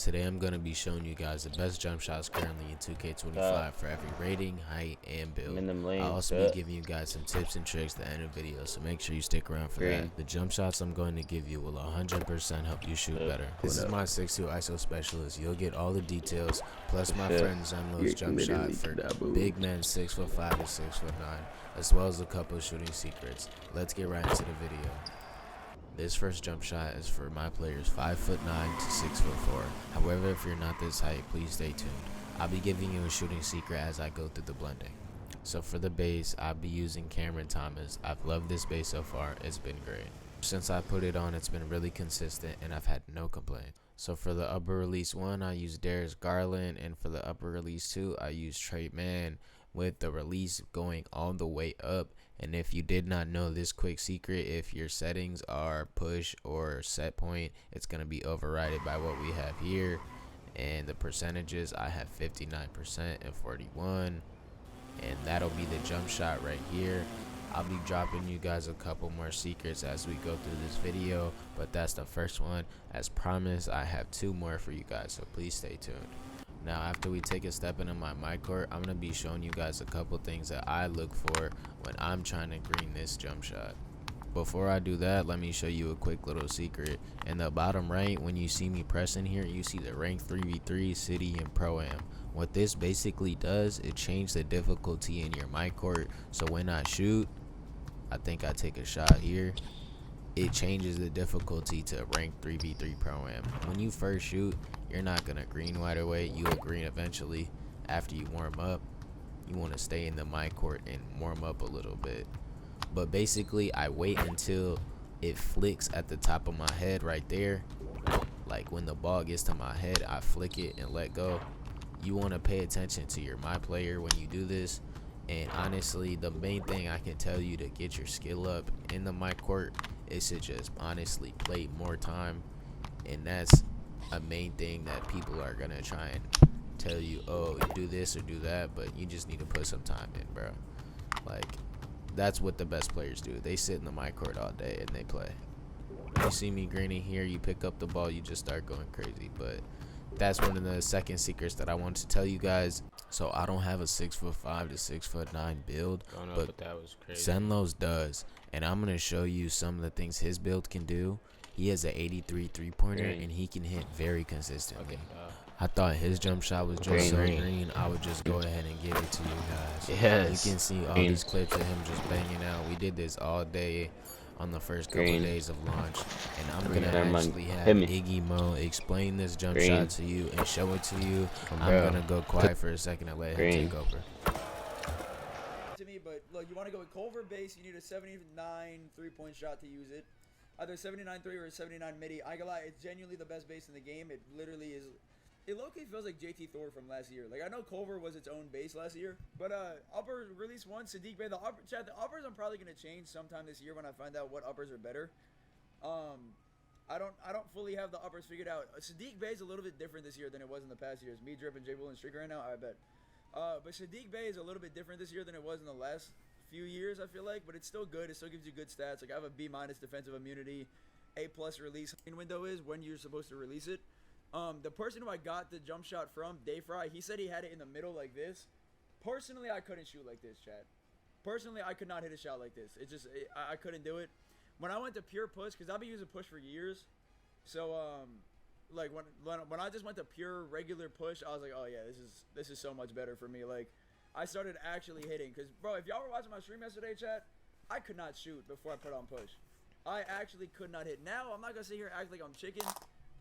Today I'm going to be showing you guys the best jump shots currently in 2K25 for every rating, height, and build. I'll also be giving you guys some tips and tricks at the end of the video, so make sure you stick around for that. The jump shots I'm going to give you will 100% help you shoot better. This is my 6'2" ISO specialist. You'll get all the details, plus my friend Zenlo's jump shot for big men 6'5" to 6'9", as well as a couple of shooting secrets. Let's get right into the video. This first jump shot is for Myplayers 5'9" to 6'4". However, if you're not this height, please stay tuned. I'll be giving you a shooting secret as I go through the blending. So for the base, I'll be using Cameron Thomas. I've loved this base so far. It's been great. Since I put it on, it's been really consistent and I've had no complaints. So for the upper release 1, I use Darius Garland, and for the upper release 2, I use Trey Mann, with the release going all the way up. And if you did not know this quick secret, if your settings are push or set point, it's going to be overridden by what we have here. And the percentages, I have 59% and 41, and that'll be the jump shot right here. I'll be dropping you guys a couple more secrets as we go through this video, but that's the first one. As promised, I have 2 more for you guys, so please stay tuned. Now, after we take a step into my mic court, I'm going to be showing you guys a couple things that I look for when I'm trying to green this jump shot. Before I do that, let me show you a quick little secret. In the bottom right, when you see me pressing here, you see the rank 3v3, city, and pro-am. What this basically does, it changes the difficulty in your mic court. So when I shoot, I think I take a shot here, it changes the difficulty to rank 3v3 pro-am. When you first shoot, you're not gonna green right away. You will green eventually after you warm up. You want to stay in the mic court and warm up a little bit. But basically, I wait until it flicks at the top of my head right there. Like when the ball gets to my head, I flick it and let go. You want to pay attention to your Myplayer when you do this. And honestly, the main thing I can tell you to get your skill up in the mic court is to just honestly play more time. And that's a main thing that people are gonna try and tell you, oh, you do this or do that, but you just need to put some time in, bro. Like, that's what the best players do. They sit in the mic court all day and they play. You see me greening here, you pick up the ball, you just start going crazy. But that's one of the second secrets that I wanted to tell you guys. So I don't have a 6'5" to 6'9" build, but that was crazy. Zenlo's does, and I'm gonna show you some of the things his build can do. He has an 83 3-pointer, and he can hit very consistently. I thought his jump shot was just so green, I would just go ahead and give it to you guys. Yes. You can see all these clips of him just banging out. We did this all day on the first couple days of launch, and I'm gonna actually have Iggy Mo explain this jump shot to you and show it to you. I'm gonna go quiet for a second and let him take over. To me, but look, you want to go with Culver base, you need a 79 3-point shot to use it. Either 79 3 or a 79 midi. I can lie, it's genuinely the best base in the game. It literally is. It low-key feels like JT Thor from last year. Like, I know Culver was its own base last year, but upper release 1, Sadiq Bey, the uppers I'm probably gonna change sometime this year when I find out what uppers are better. I don't fully have the uppers figured out. Sadiq Bey is a little bit different this year than it was in the past years. Me, Drip, and Dribble and Streaker right now, I bet. But Sadiq Bey is a little bit different this year than it was in the last few years, I feel like, but it's still good. It still gives you good stats. Like, I have a B- defensive immunity, A+ release window is when you're supposed to release it. The person who I got the jump shot from, Dayfry, he said he had it in the middle like this. Personally, I couldn't shoot like this, Chad. Personally, I could not hit a shot like this. I couldn't do it. When I went to pure push, because I've been using push for years, so like when I just went to pure regular push, I was like, oh yeah, this is so much better for me. Like, I started actually hitting, because bro, if y'all were watching my stream yesterday, chat, I could not shoot before I put on push. I actually could not hit. Now I'm not gonna sit here and act like I'm chicken,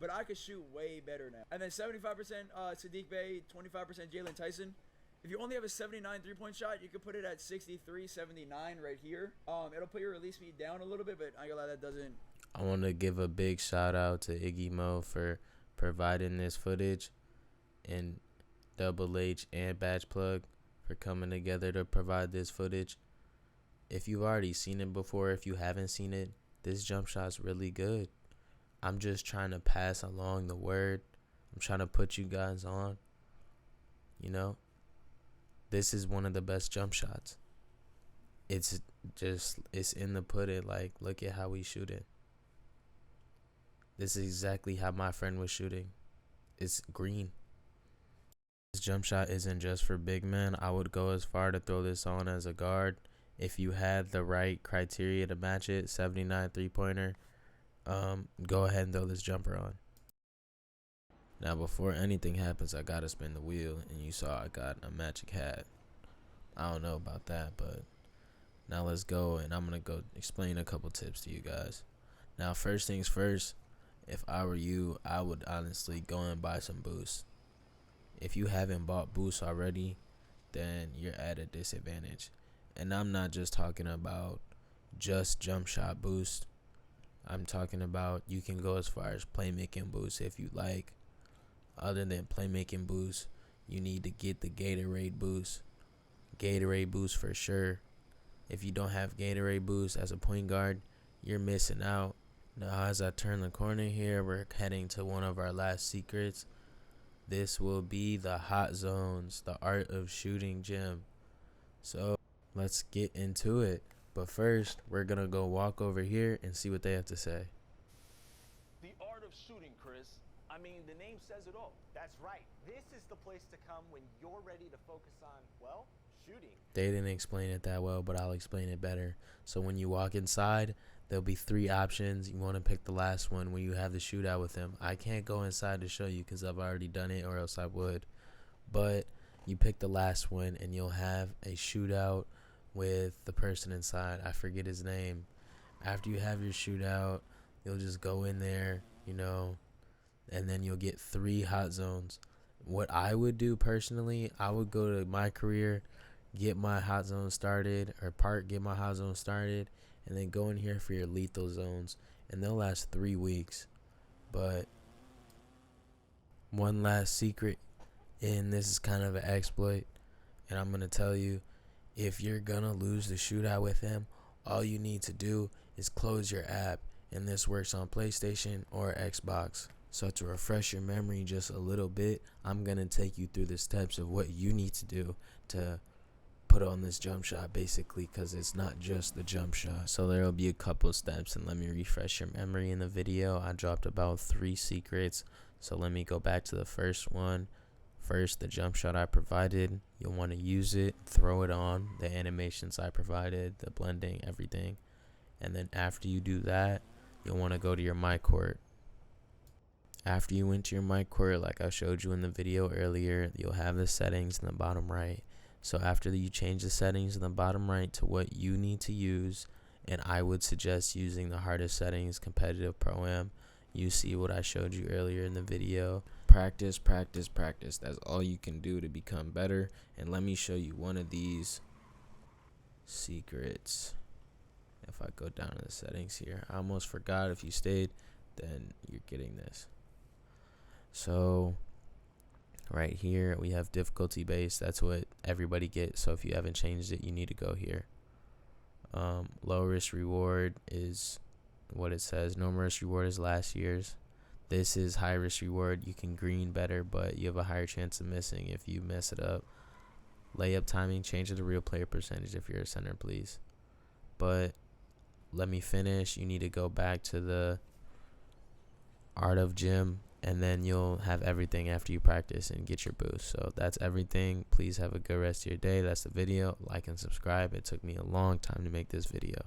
but I could shoot way better now. And then 75% Sadiq Bey, 25% Jalen Tyson. If you only have a 79 3-point shot, you could put it at 63 79 right here. It'll put your release speed down a little bit, but I ain't gonna lie, that doesn't. I want to give a big shout out to Iggy Mo for providing this footage, and Double H and Batch Plug for coming together to provide this footage. If you've already seen it before, if you haven't seen it, this jump shot's really good. I'm just trying to pass along the word. I'm trying to put you guys on. You know, this is one of the best jump shots. It's in the pudding. Like, look at how we shoot it. This is exactly how my friend was shooting. it's green. This jump shot isn't just for big men. I would go as far to throw this on as a guard. If you had the right criteria to match it, 79 3-pointer, go ahead and throw this jumper on. Now, before anything happens, I gotta spin the wheel, and you saw I got a magic hat. I don't know about that, but now let's go, and I'm gonna go explain a couple tips to you guys. Now, first things first, if I were you, I would honestly go and buy some boosts. If you haven't bought boosts already, then you're at a disadvantage. And I'm not just talking about just jump shot boost. I'm talking about you can go as far as playmaking boost if you like. Other than playmaking boost, you need to get the Gatorade boost. Gatorade boost for sure. If you don't have Gatorade boost as a point guard, you're missing out. Now, as I turn the corner here, we're heading to one of our last secrets. This will be the hot zones, the art of shooting gym. So let's get into it. But first, we're going to go walk over here and see what they have to say. The art of shooting, Chris. I mean, the name says it all. That's right. This is the place to come when you're ready to focus on, well, shooting. They didn't explain it that well, but I'll explain it better. So when you walk inside, there'll be 3 options. You want to pick the last one when you have the shootout with them. I can't go inside to show you because I've already done it, or else I would. But you pick the last one, and you'll have a shootout with the person inside. I forget his name. After you have your shootout, you'll just go in there, and then you'll get 3 hot zones. What I would do personally, I would go to mycareer, get my hot zone started, or get my hot zone started, and then go in here for your lethal zones, and they'll last 3 weeks. But one last secret, and this is kind of an exploit, and I'm going to tell you, if you're going to lose the shootout with him, all you need to do is close your app, and this works on PlayStation or Xbox. So to refresh your memory just a little bit, I'm going to take you through the steps of what you need to do to put on this jump shot, basically, because it's not just the jump shot. So there will be a couple steps, and let me refresh your memory. In the video, I dropped about 3 secrets. So let me go back to the first one. First, the jump shot I provided. You'll want to use it, throw it on, the animations I provided, the blending, everything. And then after you do that, you'll want to go to your my court. After you went to your my court, like I showed you in the video earlier, you'll have the settings in the bottom right. So after you change the settings in the bottom right to what you need to use, and I would suggest using the hardest settings, competitive pro-am, you see what I showed you earlier in the video. Practice, practice, practice. That's all you can do to become better. And let me show you one of these secrets. If I go down to the settings here, I almost forgot. If you stayed, then you're getting this. So right here we have difficulty base. That's what everybody gets. So if you haven't changed it, you need to go here. Low risk reward is what it says. Normal risk reward is last year's. This is high risk reward. You can green better, but you have a higher chance of missing if you mess it up. Layup timing, change it to real player percentage if you're a center, please. But let me finish. You need to go back to the art of gym, and then you'll have everything after you practice and get your boost. So that's everything. Please have a good rest of your day. That's the video. Like and subscribe. It took me a long time to make this video.